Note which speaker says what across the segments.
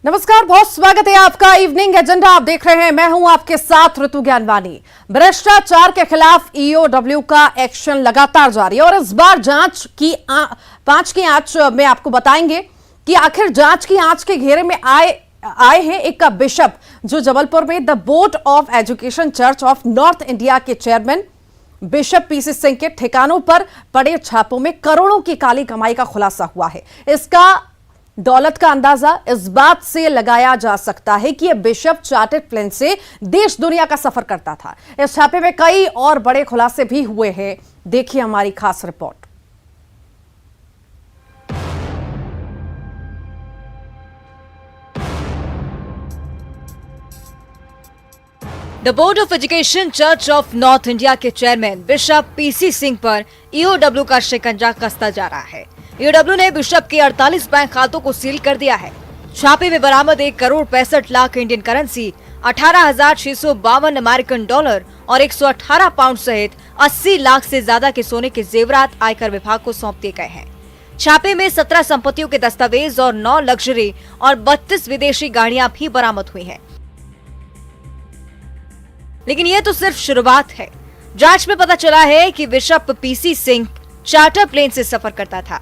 Speaker 1: नमस्कार, बहुत स्वागत है आपका। इवनिंग एजेंडा आप देख रहे हैं, मैं हूं आपके साथ ऋतु ज्ञानवानी। भ्रष्टाचार के खिलाफ ईओडब्ल्यू का एक्शन लगातार जारी है और इस बार जांच की पांच की आंच में आपको बताएंगे कि आखिर जांच की आंच के घेरे में आए हैं एक बिशप जो जबलपुर में the board of education church of north India के चेयरमैन बिशप पीसी सिंह के ठिकानों पर पड़े छापों में करोड़ों की काली कमाई का खुलासा हुआ है। इसका दौलत का अंदाजा इस बात से लगाया जा सकता है कि यह बिशप चार्टर्ड प्लेन से देश दुनिया का सफर करता था। इस छापे में कई और बड़े खुलासे भी हुए हैं। देखिए हमारी खास report.
Speaker 2: The board of education church of north India के चेयरमैन बिशप पीसी सिंह पर ईओडब्ल्यू का शिकंजा कसता जा रहा है। ईओडब्ल्यू ने बिशप के 48 बैंक खातों को सील कर दिया है। छापे में बरामद 1 crore 65 lakh Indian currency, 18,652 American dollar और 118 पाउंड सहित 80 लाख से ज्यादा के सोने के जेवरात आयकर विभाग को सौंप दिए गए हैं। छापे में 17 संपत्तियों के दस्तावेज और 9 लग्जरी और 32 विदेशी गाड़ियां भी बरामद हुई हैं। लेकिन ये तो सिर्फ शुरुआत है। जांच में पता चला है कि bishop PC Singh charter plane से सफर करता था।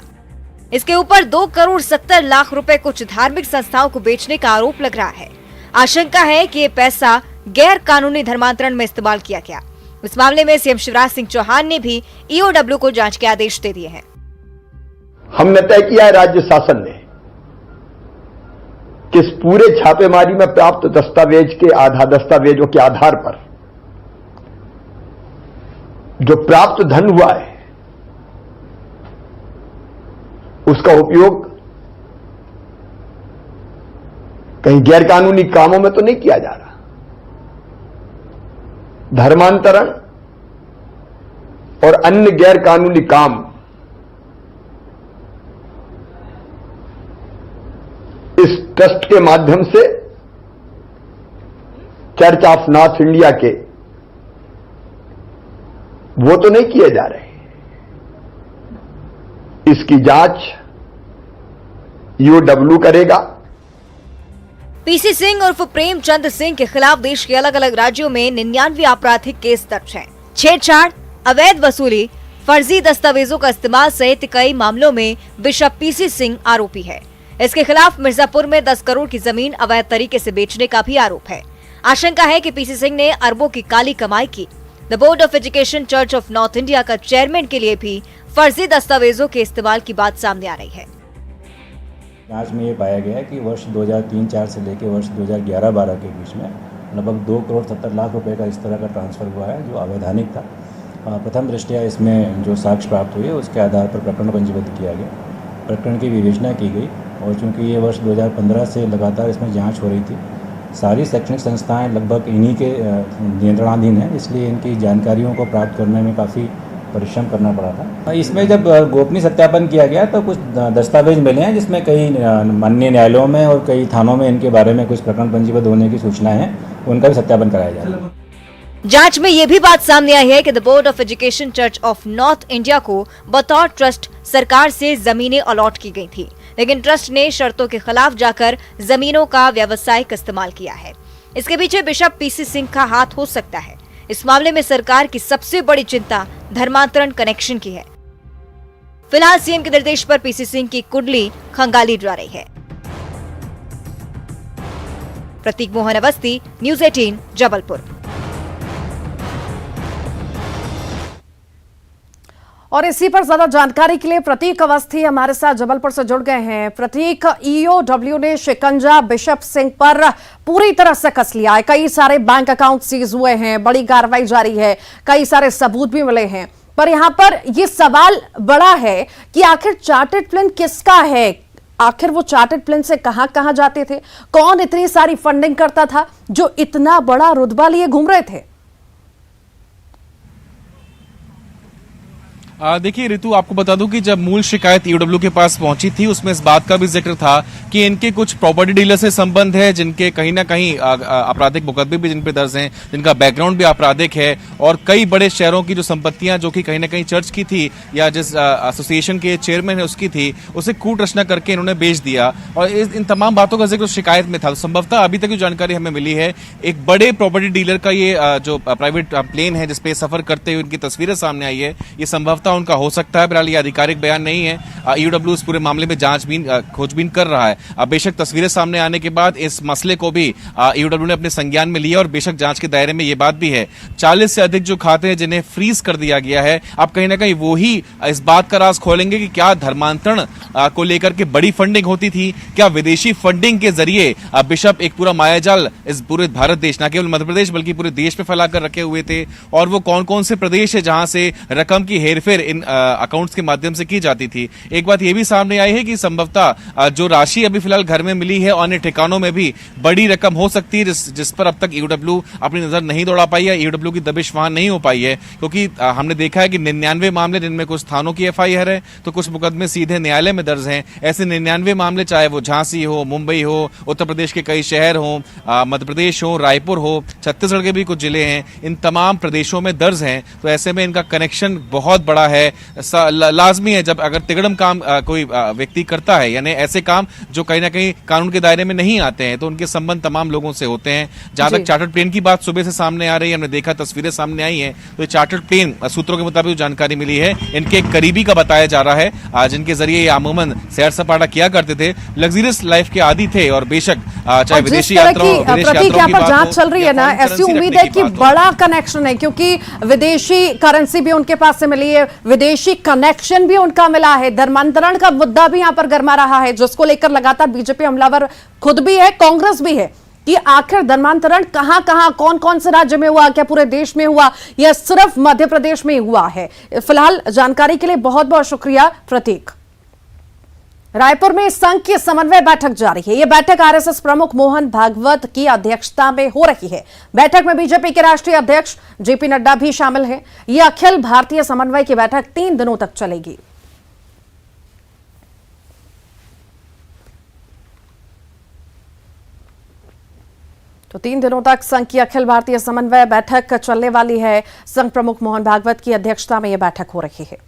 Speaker 2: इसके ऊपर 2 करोड़ 70 लाख रुपए कुछ धार्मिक संस्थाओं को बेचने का आरोप लग रहा है। आशंका है कि ये पैसा गैर कानूनी धर्मांतरण में इस्तेमाल किया गया। इस मामले में सीएम शिवराज सिंह चौहान ने भी ईओडब्ल्यू को जांच के आदेश दे दिए हैं।
Speaker 3: हमने तय किया है राज्य शासन ने कि इस पूरे छापेमारी में प्राप्त दस्तावेजों के आधार पर जो प्राप्त धन हुआ है उसका उपयोग कहीं गैरकानूनी कामों में तो नहीं किया जा रहा। धर्मांतरण और अन्य गैरकानूनी काम इस ट्रस्ट के माध्यम से चर्च ऑफ नॉर्थ इंडिया के वो तो नहीं किए जा रहे। इसकी जांच ईओडब्ल्यू करेगा।
Speaker 2: पीसी सिंह उर्फ प्रेमचंद सिंह के खिलाफ देश के अलग अलग राज्यों में 99 आपराधिक केस दर्ज हैं। छेड़छाड़, अवैध वसूली, फर्जी दस्तावेजों का इस्तेमाल सहित कई मामलों में बिशप पीसी सिंह आरोपी है। इसके खिलाफ मिर्जापुर में 10 करोड़ की जमीन अवैध तरीके से बेचने का भी आरोप है। आशंका है कि पीसी सिंह ने अरबों की काली कमाई की। The board of education church of north India का चेयरमैन के लिए भी फर्जी दस्तावेजों के इस्तेमाल की बात सामने आ रही है।
Speaker 4: जांच में ये पाया गया है कि वर्ष 2003-04 से लेकर वर्ष 2011-12 के बीच में लगभग 2 करोड़ 70 लाख रुपए का इस तरह का ट्रांसफर हुआ है जो अवैधानिक था। प्रथम दृष्टया इसमें जो साक्ष्य प्राप्त हुए उसके आधार पर प्रकरण पंजीबद्ध किया गया। प्रकरण की विवेचना की गई और चूँकि ये वर्ष 2015 से लगातार इसमें जाँच हो रही थी, सारी शैक्षणिक संस्थाएं लगभग इन्हीं के नियंत्रणाधीन हैं, इसलिए इनकी जानकारियों को प्राप्त करने में काफ़ी परिश्रम करना पड़ा था। इसमें जब गोपनीय सत्यापन किया गया तो कुछ दस्तावेज मिले हैं जिसमें कई माननीय न्यायालयों में और कई थानों में इनके बारे में कुछ प्रकरण पंजीबद्ध होने की सूचनाएं हैं, उनका भी सत्यापन कराया जाएगा।
Speaker 2: जांच में यह भी बात सामने आई है कि the board of education church of north India को बतौर ट्रस्ट सरकार से जमीनें अलॉट की गई थी, लेकिन ट्रस्ट ने शर्तों के खिलाफ जाकर जमीनों का व्यावसायिक इस्तेमाल किया है। इसके पीछे बिशप पीसी सिंह का हाथ हो सकता है। इस मामले में सरकार की सबसे बड़ी चिंता धर्मांतरण कनेक्शन की है। फिलहाल सीएम के निर्देश पर पीसी सिंह की कुंडली खंगाली जा रही है। प्रतीक मोहन अवस्थी, न्यूज़ 18, जबलपुर।
Speaker 1: और इसी पर ज्यादा जानकारी के लिए प्रतीक अवस्थी हमारे साथ जबलपुर से जुड़ गए हैं। प्रतीक, ईओडब्ल्यू ने शिकंजा बिशप सिंह पर पूरी तरह से कस लिया है। कई सारे बैंक अकाउंट सीज हुए हैं, बड़ी कार्रवाई जारी है, कई सारे सबूत भी मिले हैं। पर यहां पर यह सवाल बड़ा है कि आखिर चार्टर्ड प्लेन किसका है? आखिर वो चार्टर्ड प्लेन से कहां कहां जाते थे? कौन इतनी सारी फंडिंग करता था जो इतना बड़ा रुतबा लिए घूम रहे थे?
Speaker 5: देखिए ऋतु, आपको बता दूं कि जब मूल शिकायत ईओडब्ल्यू के पास पहुंची थी उसमें इस बात का भी जिक्र था कि इनके कुछ प्रॉपर्टी डीलर से संबंध है, जिनके कहीं ना कहीं आपराधिक मुकदमे भी जिन पे दर्ज हैं, जिनका बैकग्राउंड भी आपराधिक है, और कई बड़े शहरों की जो संपत्तियां जो कि कहीं ना कहीं चर्च की थी या जिस एसोसिएशन के चेयरमैन है उसकी थी, उसे कूट रचना करके इन्होंने बेच दिया। और इन तमाम बातों का जिक्र शिकायत में था। संभवतः अभी तक जो जानकारी हमें मिली है, एक बड़े प्रॉपर्टी डीलर का ये जो प्राइवेट प्लेन है जिसपे सफर करते हुए उनकी तस्वीरें सामने आई है, ये संभवतः उनका हो सकता है। फिलहाल ये आधिकारिक बयान नहीं है। ईओडब्ल्यू इस पूरे मामले में खोजबीन कर रहा है। बेशक तस्वीरें सामने आने के बाद इस मसले को भी ईओडब्ल्यू ने अपने संज्ञान में लिया और बेशक जांच के दायरे में ये बात भी है। 40 से अधिक जो खाते हैं जिन्हें फ्रीज कर दिया गया है, अब कहीं ना कहीं वो ही इस बात का राज खोलेंगे कि क्या धर्मांतरण को लेकर के बड़ी फंडिंग होती थी, क्या विदेशी फंडिंग के जरिए बिशप एक पूरा मायाजाल इस पूरे भारत देश, न केवल मध्य प्रदेश बल्कि पूरे देश में फैलाकर रखे हुए थे, और वो कौन कौन से प्रदेश है जहां से रकम की हेरफेर इन अकाउंट्स के माध्यम से की जाती थी। एक बात यह भी सामने आई है कि संभवतः जो राशि अभी फिलहाल घर में मिली है, अन्य ठिकानों में भी बड़ी रकम हो सकती है जिस पर अब तक ईओडब्ल्यू अपनी नजर नहीं दौड़ा पाई है, ईओडब्ल्यू की दबिश वहां नहीं हो पाई है। क्योंकि हमने देखा है कि 99 मामले, जिनमें कुछ थानों की एफआईआर है तो कुछ मुकदमे सीधे न्यायालय में दर्ज हैं। ऐसे 99 मामले, चाहे वो झांसी हो, मुंबई हो, उत्तर प्रदेश के कई शहर हो, मध्य प्रदेश हो, रायपुर हो, छत्तीसगढ़ के भी कुछ जिले हैं, इन तमाम प्रदेशों में दर्ज हैं। तो ऐसे में इनका कनेक्शन बहुत बड़ा है। लाजमी है जब अगर तिगड़म काम कोई व्यक्ति करता है, यानी ऐसे काम जो कहीं ना कहीं कानून के दायरे में नहीं आते हैं, तो उनके संबंध तमाम लोगों से होते हैं। जहां तक चार्टर्ड प्लेन की बात सुबह से सामने आ रही है, हमने देखा तस्वीरें सामने आई हैं, तो ये चार्टर्ड प्लेन सूत्रों के मुताबिक जानकारी मिली है, इनके एक करीबी का बताया जा रहा है, जिनके जरिए ये अमूमन सैर सपाटा किया करते थे, लग्जरियस लाइफ के आदी थे। और बेशक चाहे विदेशी यात्राओं की बात
Speaker 1: जांच चल रही है ना, ऐसी उम्मीद है कि बड़ा कनेक्शन है, क्योंकि विदेशी करेंसी भी उनके पास से मिली है, विदेशी कनेक्शन भी उनका मिला है, धर्मांतरण का मुद्दा भी यहां पर गर्मा रहा है, जिसको लेकर लगातार बीजेपी हमलावर खुद भी है, कांग्रेस भी है कि आखिर धर्मांतरण कहां कहां, कौन कौन से राज्य में हुआ, क्या पूरे देश में हुआ या सिर्फ मध्य प्रदेश में हुआ है। फिलहाल जानकारी के लिए बहुत बहुत शुक्रिया प्रतीक। रायपुर में संघ की समन्वय बैठक जारी है। यह बैठक आरएसएस प्रमुख मोहन भागवत की अध्यक्षता में हो रही है। बैठक में बीजेपी के राष्ट्रीय अध्यक्ष जेपी नड्डा भी शामिल हैं। यह अखिल भारतीय समन्वय की बैठक 3 दिनों तक चलेगी। तो 3 दिनों तक संघ की अखिल भारतीय समन्वय बैठक चलने वाली है। संघ प्रमुख मोहन भागवत की अध्यक्षता में यह बैठक हो रही है।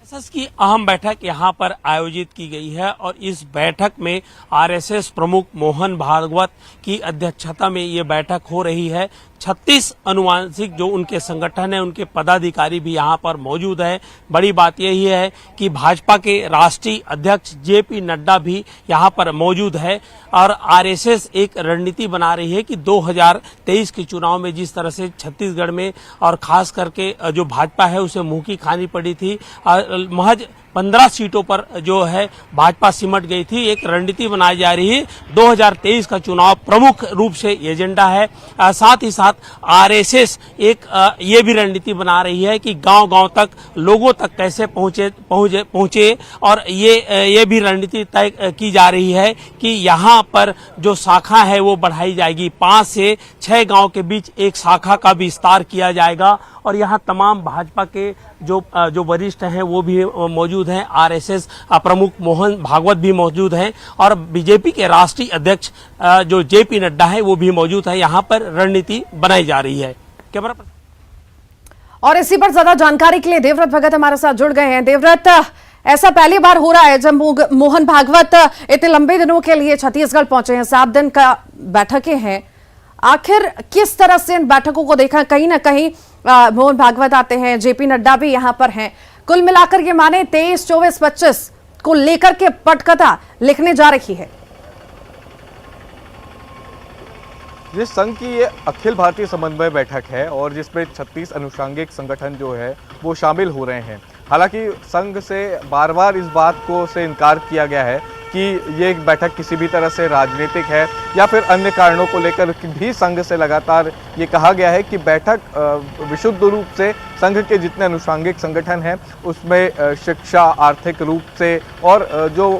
Speaker 6: आरएसएस की अहम बैठक यहां पर आयोजित की गई है और इस बैठक में आरएसएस प्रमुख मोहन भागवत की अध्यक्षता में ये बैठक हो रही है। 36 अनुवांशिक जो उनके संगठन है, उनके पदाधिकारी भी यहां पर मौजूद है। बड़ी बात यही है कि भाजपा के राष्ट्रीय अध्यक्ष जेपी नड्डा भी यहां पर मौजूद है और आरएसएस एक रणनीति बना रही है कि 2023 के चुनाव में जिस तरह से छत्तीसगढ़ में और खास करके जो भाजपा है उसे मुंह की खानी पड़ी थी, महज 15 सीटों पर जो है भाजपा सिमट गई थी। एक रणनीति बनाई जा रही है। 2023 का चुनाव प्रमुख रूप से एजेंडा है। साथ ही साथ आरएसएस एक ये भी रणनीति बना रही है कि गांव-गांव तक लोगों तक कैसे पहुंचे और ये भी रणनीति तय की जा रही है कि यहाँ पर जो शाखा है वो बढ़ाई जाएगी। 5 से 6 गांव के बीच एक शाखा का विस्तार किया जाएगा और यहाँ तमाम भाजपा के जो वरिष्ठ हैं वो भी मौजूद हैं। आरएसएस प्रमुख मोहन भागवत भी मौजूद हैं और बीजेपी के राष्ट्रीय अध्यक्ष जो जेपी नड्डा है वो भी मौजूद है। यहाँ पर रणनीति बनाई जा रही है। कैमरा पर
Speaker 1: और इसी पर ज्यादा जानकारी के लिए देवव्रत भगत हमारे साथ जुड़ गए हैं। देवव्रत, ऐसा पहली बार हो रहा है जब मोहन भागवत इतने लंबे दिनों के लिए छत्तीसगढ़ पहुंचे हैं, 7 दिन का बैठकें हैं। आखिर किस तरह से इन बैठकों को देखा? कहीं ना कहीं मोहन भागवत आते हैं, जेपी नड्डा भी यहां पर हैं। कुल मिलाकर ये माने 23, 24, 25 को लेकर के पटकथा लिखने जा रही है।
Speaker 7: ये संघ की ये अखिल भारतीय समन्वय बैठक है और जिसमें 36 अनुषंगिक संगठन जो है वो शामिल हो रहे हैं। हालांकि संघ से बार बार इस बात को से इनकार किया गया है कि ये बैठक किसी भी तरह से राजनीतिक है या फिर अन्य कारणों को लेकर भी संघ से लगातार ये कहा गया है कि बैठक विशुद्ध रूप से संघ के जितने अनुषंगिक संगठन हैं उसमें शिक्षा, आर्थिक रूप से और जो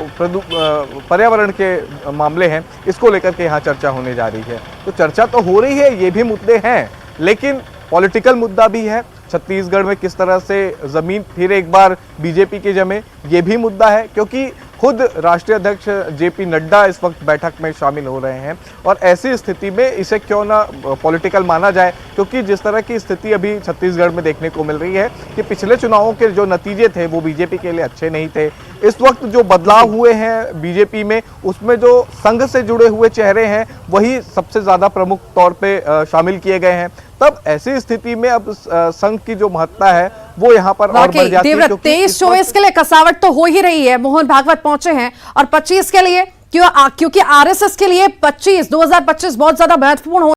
Speaker 7: पर्यावरण के मामले हैं इसको लेकर के यहाँ चर्चा होने जा रही है। तो चर्चा तो हो रही है, ये भी मुद्दे हैं, लेकिन पॉलिटिकल मुद्दा भी है छत्तीसगढ़ में किस तरह से जमीन फिर एक बार बीजेपी के जमे, ये भी मुद्दा है, क्योंकि खुद राष्ट्रीय अध्यक्ष जेपी नड्डा इस वक्त बैठक में शामिल हो रहे हैं। और ऐसी स्थिति में इसे क्यों ना पॉलिटिकल माना जाए, क्योंकि जिस तरह की स्थिति अभी छत्तीसगढ़ में देखने को मिल रही है कि पिछले चुनावों के जो नतीजे थे वो बीजेपी के लिए अच्छे नहीं थे। इस वक्त जो बदलाव हुए हैं बीजेपी में, उसमें जो संघ से जुड़े हुए चेहरे हैं वही सबसे ज्यादा प्रमुख तौर पे शामिल किए गए हैं। तब ऐसी स्थिति में अब संघ की जो महत्ता है वो यहाँ पर और बढ़ जाती है।
Speaker 1: 23-24 के लिए कसावट तो हो ही रही है, मोहन भागवत पहुंचे हैं, और 25 के लिए क्योंकि आरएसएस के लिए 2025 बहुत ज्यादा महत्वपूर्ण